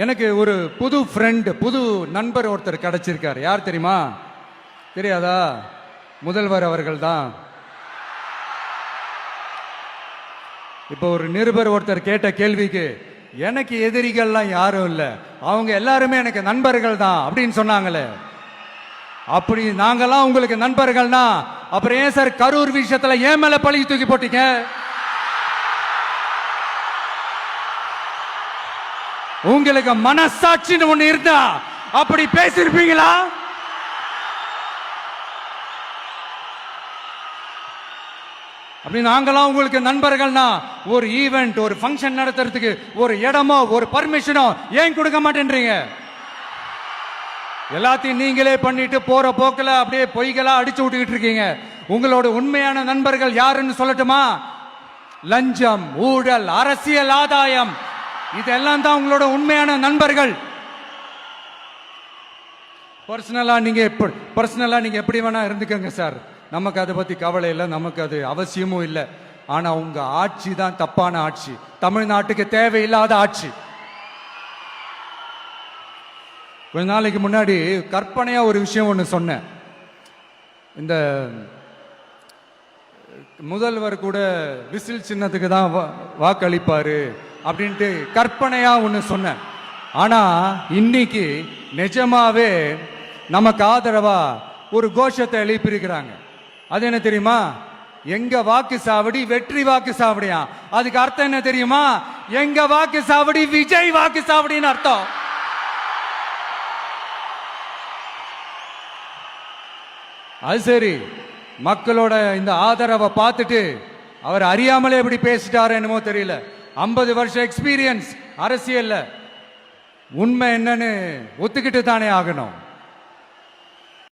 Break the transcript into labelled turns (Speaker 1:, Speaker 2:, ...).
Speaker 1: எனக்கு ஒரு புது ஃப்ரெண்ட், புது நண்பர் ஒருத்தர் கிடைச்சிருக்கார். யார் தெரியுமா? தெரியாதா? முதல்வர் அவர்கள் தான். இப்போ ஒரு நிருபர் ஒருத்தர் கேட்ட கேள்விக்கு, எனக்கு எதிரிகள்லாம் யாரும் இல்லை, அவங்க எல்லாருமே எனக்கு நண்பர்கள் தான் அப்படின்னு சொன்னாங்களே. அப்படி நாங்கெல்லாம் உங்களுக்கு நண்பர்கள்னா அப்புறம் ஏன் சார் கரூர் விஷயத்துல ஏன் மேல பழி தூக்கி போட்டீங்க? உங்களுக்கு மனசாட்சின்னு ஒண்ணு இருந்தா அப்படி பேசிருப்பீங்களா? அப்படி நாங்களாம் உங்களுக்கு நண்பர்கள்னா ஒரு ஈவெண்ட், ஒரு ஃபங்க்ஷன் நடத்துறதுக்கு ஒரு இடமோ ஒரு பர்மிஷனோ ஏன் கொடுக்க மாட்டேன்றீங்க? எல்லாத்தையும் நீங்களே பண்ணிட்டு போற போக்கில் அப்படியே பொய்களா அடிச்சு விட்டுக்கிட்டு இருக்கீங்க. உங்களோட உண்மையான நண்பர்கள் யாருன்னு சொல்லட்டுமா? லஞ்சம், ஊழல், அரசியல் ஆதாயம், இதெல்லாம் தான் உங்களோட உண்மையான நண்பர்கள். பர்சனலா நீங்க எப்படி வேணா இருந்துக்கங்க சார், நமக்கு அதை பத்தி கவலை இல்லை, நமக்கு அது அவசியமும் இல்லை. ஆனா உங்க ஆட்சி தான் தப்பான ஆட்சி, தமிழ்நாட்டுக்கு தேவையில்லாத ஆட்சி. கொஞ்ச நாளைக்கு முன்னாடி கற்பனையா ஒரு விஷயம் ஒன்று சொன்னேன். இந்த முதல்வர் கூட விசில் சின்னத்துக்கு தான் வாக்களிப்பாரு அப்படின்ட்டு கற்பனையா ஒன்று சொன்னேன். ஆனா இன்னைக்கு நிஜமாவே நமக்கு ஆதரவா ஒரு கோஷத்தை எழுப்பியிருக்கிறாங்க. அது என்ன தெரியுமா? எங்க வாக்கு சாவடி வெற்றி வாக்கு சாவடியா. அதுக்கு அர்த்தம் என்ன தெரியுமா? எங்க வாக்கு சாவடி விஜய் வாக்கு சாவடின்னு அர்த்தம். அது சரி, மக்களோட இந்த ஆதரவை பார்த்துட்டு அவர் அறியாமலே எப்படி பேசிட்டாரு என்னமோ தெரியல. 50 வருஷம் எக்ஸ்பீரியன்ஸ் அரசியல்ல, உண்மை என்னன்னு ஒத்துக்கிட்டு தானே ஆகணும்.